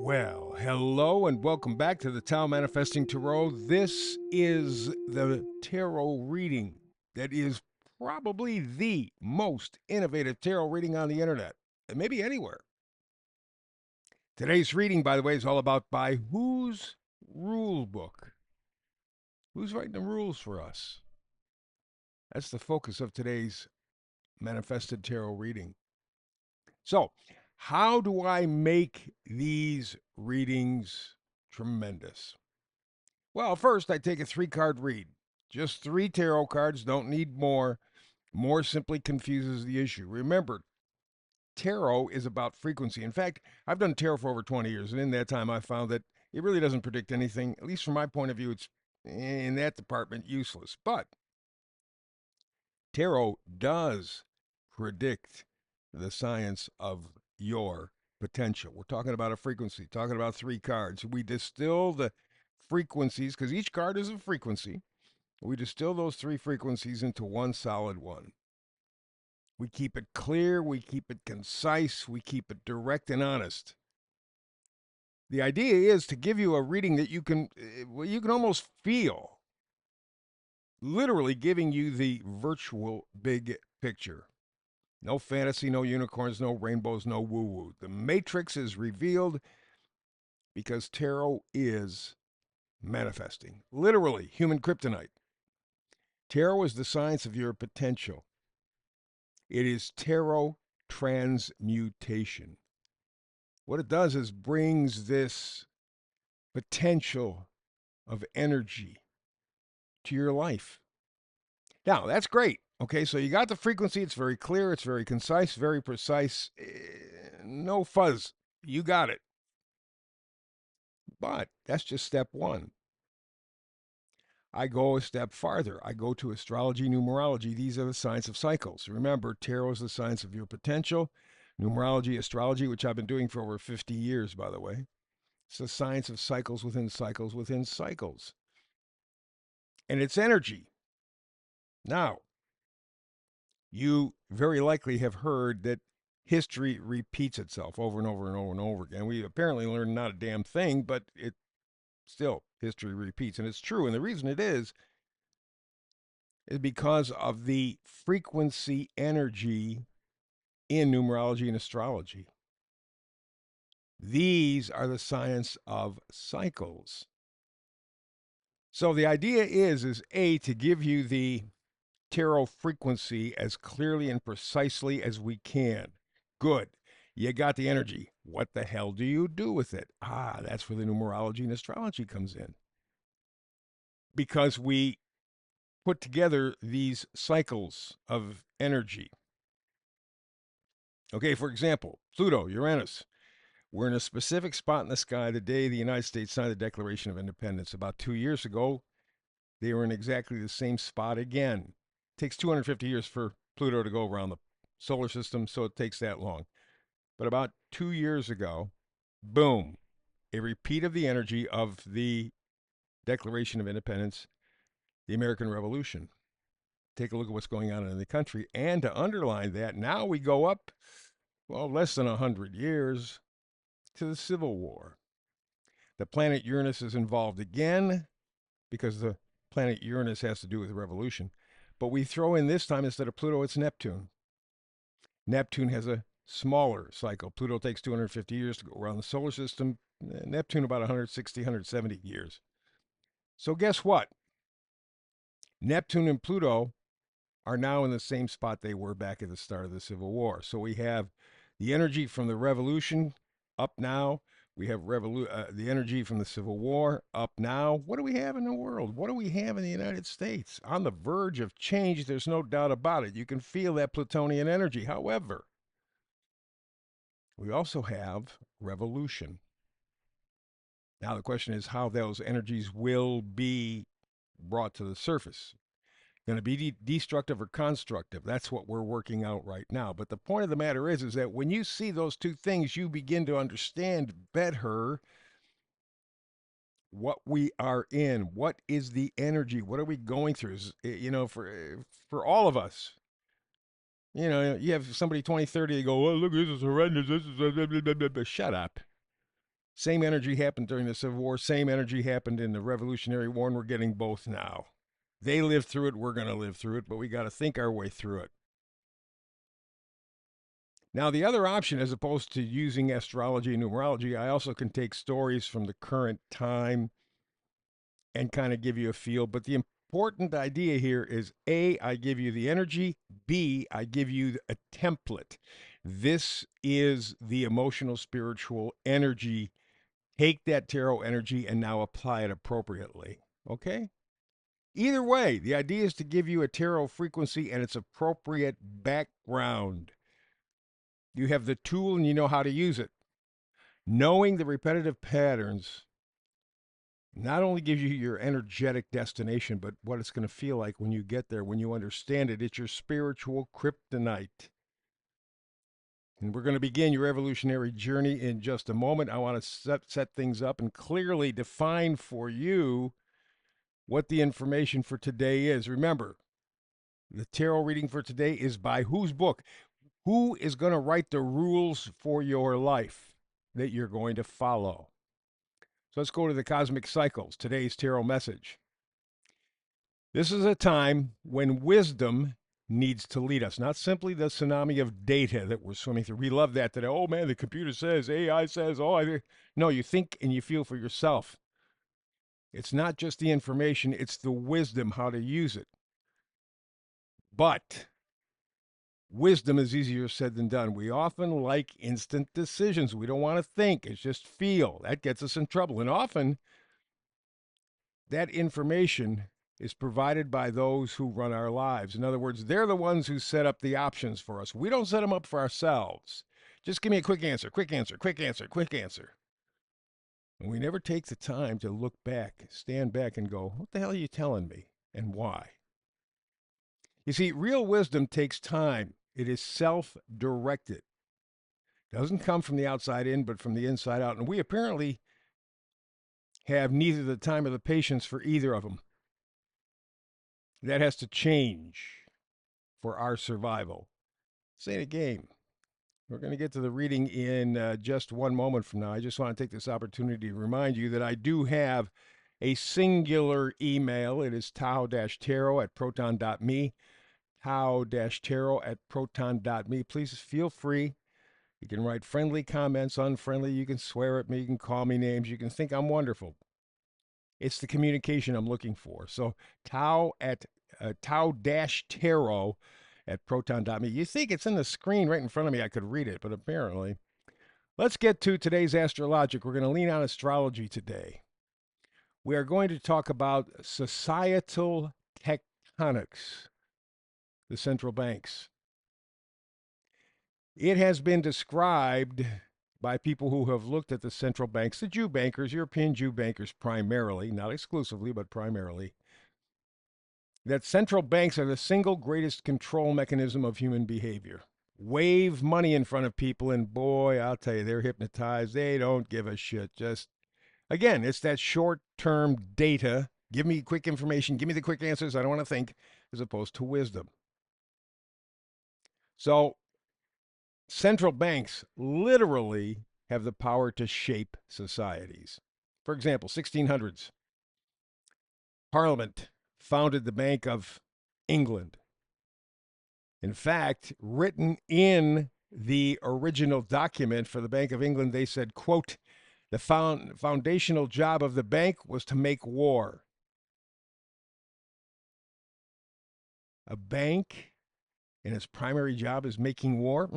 Well, hello and welcome back to the Tao Manifesting Tarot. This is the tarot reading that is probably the most innovative tarot reading on the internet, and maybe anywhere. Today's reading, by the way, is all about by whose rule book? Who's writing the rules for us? That's the focus of today's manifested tarot reading. So, how do I make these readings tremendous? Well, first, I take a 3 card read. Just 3 tarot cards, don't need more. More simply confuses the issue. Remember, tarot is about frequency. In fact, I've done tarot for over 20 years, and in that time, I found that it really doesn't predict anything. At least from my point of view, it's in that department useless. But tarot does predict the science of your potential. We're talking about a frequency, talking about 3 cards. We distill the frequencies because each card is a frequency. We distill those 3 frequencies into one solid one. We keep it clear, we keep it concise, we keep it direct and honest. The idea is to give you a reading that you can almost feel, literally giving you the virtual big picture. No fantasy, no unicorns, no rainbows, no woo woo. The matrix is revealed because tarot is manifesting. Literally, human kryptonite. Tarot is the science of your potential. It is tarot transmutation. What it does is brings this potential of energy to your life. Now, that's great. Okay, so you got the frequency. It's very clear. It's very concise, very precise. No fuzz. You got it. But that's just step one. I go a step farther. I go to astrology, numerology. These are the science of cycles. Remember, tarot is the science of your potential. Numerology, astrology, which I've been doing for over 50 years, by the way. It's the science of cycles within cycles within cycles. And it's energy. Now, you very likely have heard that history repeats itself over and over and over and over again. We apparently learned not a damn thing, but it still, history repeats. And it's true. And the reason it is because of the frequency energy in numerology and astrology. These are the science of cycles. So the idea is A, to give you the tarot frequency as clearly and precisely as we can. Good. You got the energy. What the hell do you do with it? That's where the numerology and astrology comes in. Because we put together these cycles of energy. Okay, for example, Pluto, Uranus. We're in a specific spot in the sky the day the United States signed the Declaration of Independence. About 2 years ago, they were in exactly the same spot again. It takes 250 years for Pluto to go around the solar system, so it takes that long. But about 2 years ago, boom, a repeat of the energy of the Declaration of Independence, the American Revolution. Take a look at what's going on in the country. And to underline that, now we go up, well, less than 100 years to the Civil War. The planet Uranus is involved again because the planet Uranus has to do with the revolution. But we throw in this time, instead of Pluto, it's Neptune. Neptune has a smaller cycle. Pluto takes 250 years to go around the solar system. Neptune about 160, 170 years. So guess what? Neptune and Pluto are now in the same spot they were back at the start of the Civil War. So we have the energy from the revolution up now. We have the energy from the Civil War up now. What do we have in the world? What do we have in the United States? On the verge of change, there's no doubt about it. You can feel that Plutonian energy. However, we also have revolution. Now, the question is how those energies will be brought to the surface. Going to be destructive or constructive? That's what we're working out right now. But the point of the matter is that when you see those two things, you begin to understand better what we are in. What is the energy? What are we going through? For all of us. You have somebody 20, 30, they go, oh, look, this is horrendous. This is... Shut up. Same energy happened during the Civil War, same energy happened in the Revolutionary War, and we're getting both now. They lived through it, we're going to live through it, but we got to think our way through it. Now, the other option, as opposed to using astrology and numerology, I also can take stories from the current time and kind of give you a feel. But the important idea here is A, I give you the energy, B, I give you a template. This is the emotional, spiritual energy. Take that tarot energy and now apply it appropriately. Okay? Either way, the idea is to give you a tarot frequency and its appropriate background. You have the tool and you know how to use it. Knowing the repetitive patterns not only gives you your energetic destination, but what it's going to feel like when you get there, when you understand it. It's your spiritual kryptonite. And we're going to begin your evolutionary journey in just a moment. I want to set things up and clearly define for you what the information for today is. Remember, the tarot reading for today is by whose book? Who is going to write the rules for your life that you're going to follow? So let's go to the cosmic cycles. Today's tarot message. This is a time when wisdom needs to lead us, not simply the tsunami of data that we're swimming through. We love that today. Oh man, the computer says, AI says, no, you think and you feel for yourself. It's not just the information, it's the wisdom, how to use it. But wisdom is easier said than done. We often like instant decisions. We don't want to think, it's just feel. That gets us in trouble. And often that information is provided by those who run our lives. In other words, they're the ones who set up the options for us. We don't set them up for ourselves. Just give me a quick answer, quick answer, quick answer, quick answer. And we never take the time to look back, stand back and go, what the hell are you telling me and why? You see, real wisdom takes time. It is self-directed. It doesn't come from the outside in, but from the inside out. And we apparently have neither the time or the patience for either of them. That has to change for our survival. This ain't a game. We're going to get to the reading in just one moment from now. I just want to take this opportunity to remind you that I do have a singular email. It is tao-tarot@proton.me, tao-tarot@proton.me. Please feel free. You can write friendly comments, unfriendly. You can swear at me. You can call me names. You can think I'm wonderful. It's the communication I'm looking for. So tao-tarot@proton.me. You think it's in the screen right in front of me. I could read it, but apparently. Let's get to today's astrologic. We're going to lean on astrology today. We are going to talk about societal tectonics, the central banks. It has been described by people who have looked at the central banks, the Jew bankers, European Jew bankers primarily, not exclusively, but primarily, that central banks are the single greatest control mechanism of human behavior. Wave money in front of people, and boy, I'll tell you, they're hypnotized. They don't give a shit. Just, again, it's that short-term data. Give me quick information. Give me the quick answers. I don't want to think, as opposed to wisdom. So, central banks literally have the power to shape societies. For example, 1600s, Parliament founded the Bank of England. In fact, written in the original document for the Bank of England, they said, quote, the foundational job of the bank was to make war. A bank and its primary job is making war?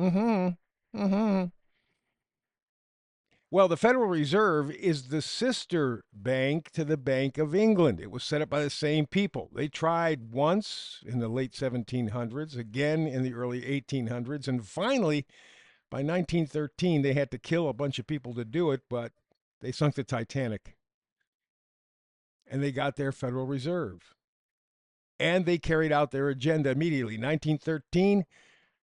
Well, the Federal Reserve is the sister bank to the Bank of England. It was set up by the same people. They tried once in the late 1700s, again in the early 1800s, and finally, by 1913, they had to kill a bunch of people to do it, but they sunk the Titanic. And they got their Federal Reserve. And they carried out their agenda immediately. 1913,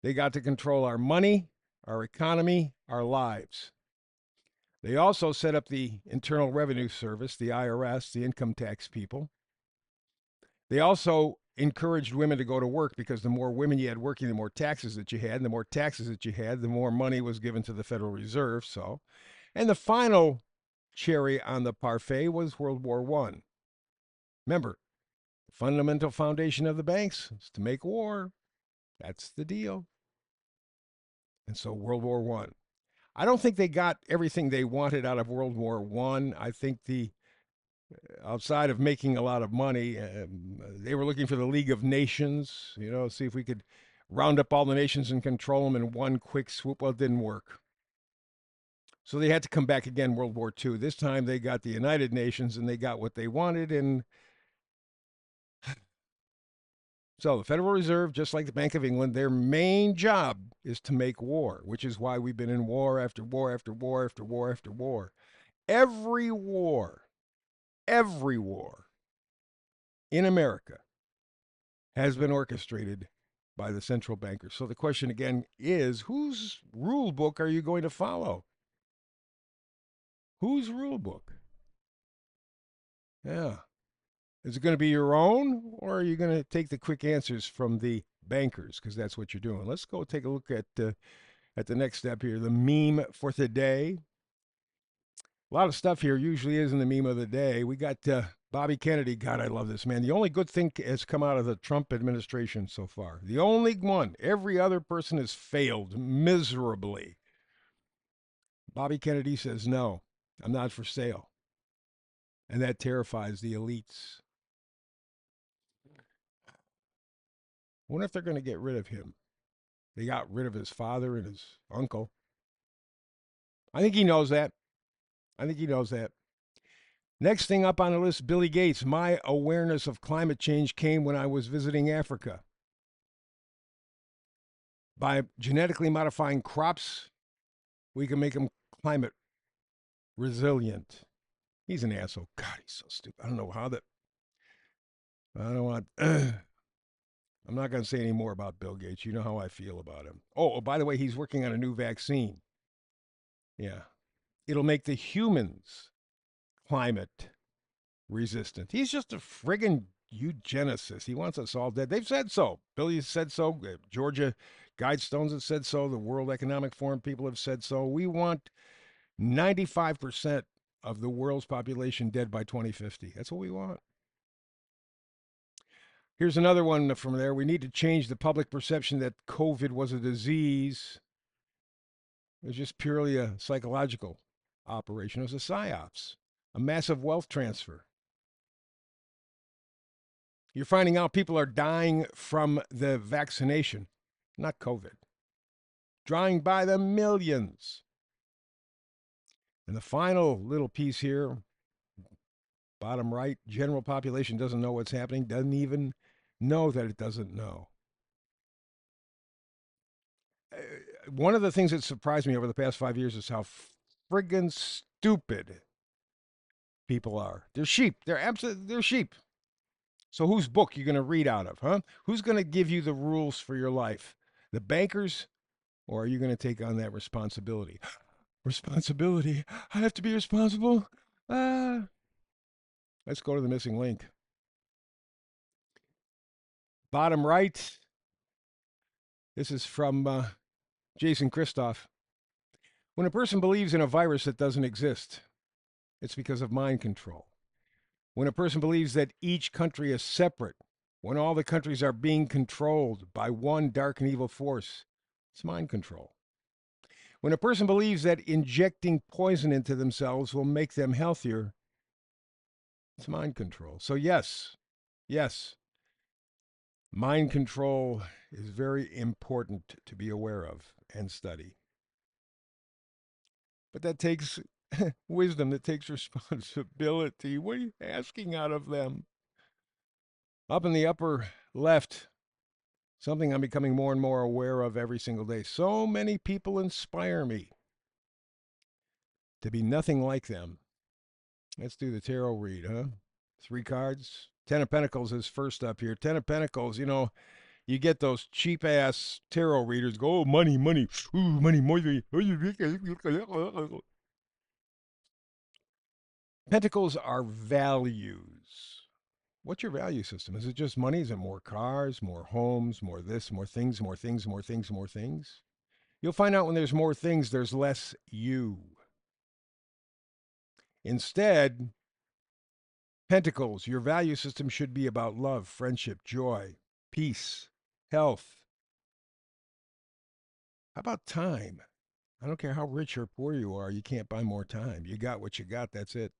they got to control our money, our economy, our lives. They also set up the Internal Revenue Service, the IRS, the income tax people. They also encouraged women to go to work because the more women you had working, the more taxes that you had. And the more taxes that you had, the more money was given to the Federal Reserve. And the final cherry on the parfait was World War One. Remember, the fundamental foundation of the banks is to make war. That's the deal. And so World War One. I don't think they got everything they wanted out of World War One. I think the outside of making a lot of money, they were looking for the League of Nations. See if we could round up all the nations and control them in one quick swoop. Well, it didn't work. So they had to come back again, World War II. This time they got the United Nations and they got what they wanted. And so the Federal Reserve, just like the Bank of England, their main job is to make war, which is why we've been in war after war after war after war after war. Every war in America has been orchestrated by the central bankers. So the question again is, whose rule book are you going to follow? Whose rule book? Yeah. Is it going to be your own, or are you going to take the quick answers from the bankers? Because that's what you're doing. Let's go take a look at the next step here. The meme for today. A lot of stuff here usually is in the meme of the day. We got Bobby Kennedy. God, I love this man. The only good thing has come out of the Trump administration so far. The only one. Every other person has failed miserably. Bobby Kennedy says, no, I'm not for sale. And that terrifies the elites. I wonder if they're going to get rid of him. They got rid of his father and his uncle. I think he knows that. Next thing up on the list, Billy Gates. My awareness of climate change came when I was visiting Africa. By genetically modifying crops, we can make them climate resilient. He's an asshole. God, he's so stupid. I don't know how that. I don't want. I'm not going to say any more about Bill Gates. You know how I feel about him. Oh, by the way, he's working on a new vaccine. Yeah. It'll make the humans climate resistant. He's just a friggin' eugenicist. He wants us all dead. They've said so. Billy has said so. Georgia Guidestones have said so. The World Economic Forum people have said so. We want 95% of the world's population dead by 2050. That's what we want. Here's another one from there. We need to change the public perception that COVID was a disease. It was just purely a psychological operation. It was a psyops, a massive wealth transfer. You're finding out people are dying from the vaccination, not COVID. Dying by the millions. And the final little piece here, bottom right, general population doesn't know what's happening, doesn't even know that it doesn't know. One of the things that surprised me over the past 5 years is how friggin' stupid people are. They're sheep. They're sheep. So whose book are you going to read out of, huh? Who's going to give you the rules for your life? The bankers, or are you going to take on that responsibility? Responsibility. I have to be responsible. Let's go to the missing link. Bottom right. This is from Jason Christoff. When a person believes in a virus that doesn't exist, it's because of mind control. When a person believes that each country is separate, when all the countries are being controlled by one dark and evil force, it's mind control. When a person believes that injecting poison into themselves will make them healthier, it's mind control. So yes, mind control is very important to be aware of and study. But that takes wisdom, that takes responsibility. What are you asking out of them? Up in the upper left, something I'm becoming more and more aware of every single day. So many people inspire me to be nothing like them. Let's do the tarot read, huh? 3 cards. 10 of Pentacles is first up here. 10 of Pentacles, you get those cheap ass tarot readers go, oh, money, ooh, money. Pentacles are values. What's your value system? Is it just money? Is it more cars, more homes, more this, more things, more things, more things, more things? You'll find out when there's more things, there's less you. Instead, Pentacles, your value system should be about love, friendship, joy, peace, health. How about time? I don't care how rich or poor you are, you can't buy more time. You got what you got, that's it.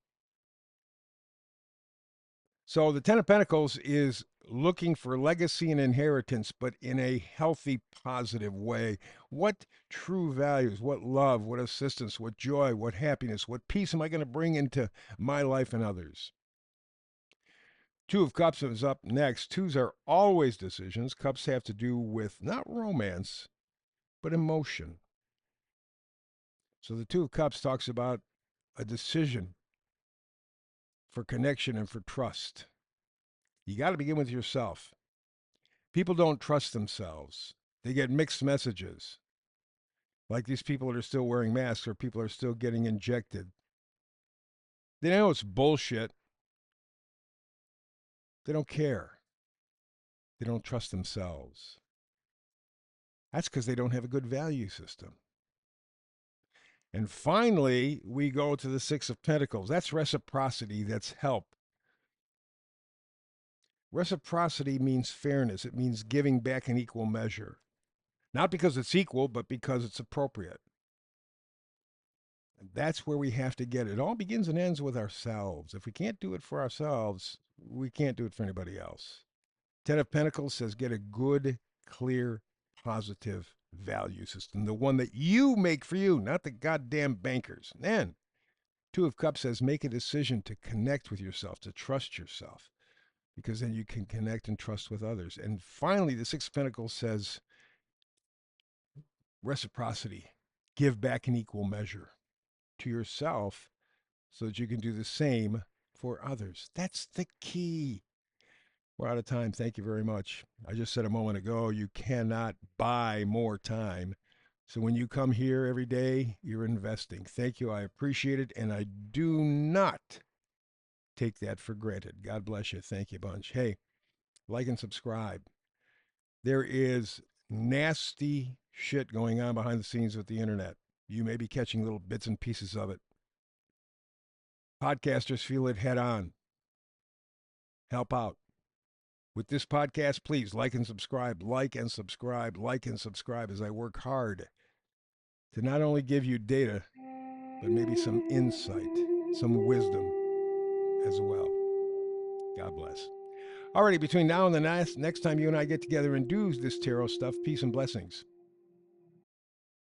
So the Ten of Pentacles is looking for legacy and inheritance, but in a healthy, positive way. What true values, what love, what assistance, what joy, what happiness, what peace am I going to bring into my life and others? Two of Cups is up next. Twos are always decisions. Cups have to do with not romance, but emotion. So the Two of Cups talks about a decision for connection and for trust. You got to begin with yourself. People don't trust themselves. They get mixed messages. Like these people that are still wearing masks or people are still getting injected. They know it's bullshit. They don't care. They don't trust themselves. That's because they don't have a good value system. And finally, we go to the Six of Pentacles. That's reciprocity, that's help. Reciprocity means fairness, it means giving back in equal measure. Not because it's equal, but because it's appropriate. And that's where we have to get it. It all begins and ends with ourselves. If we can't do it for ourselves, we can't do it for anybody else. Ten of Pentacles says get a good, clear, positive value system. The one that you make for you, not the goddamn bankers. Then, Two of Cups says make a decision to connect with yourself, to trust yourself, because then you can connect and trust with others. And finally, the Six of Pentacles says reciprocity, give back in equal measure to yourself so that you can do the same for others. That's the key. We're out of time. Thank you very much. I just said a moment ago, you cannot buy more time. So when you come here every day, you're investing. Thank you. I appreciate it. And I do not take that for granted. God bless you. Thank you, bunch. Hey, like and subscribe. There is nasty shit going on behind the scenes with the internet. You may be catching little bits and pieces of it. Podcasters feel it head on. Help out. With this podcast, please like and subscribe, like and subscribe, like and subscribe as I work hard to not only give you data, but maybe some insight, some wisdom as well. God bless. Alrighty, between now and the next time you and I get together and do this tarot stuff, peace and blessings.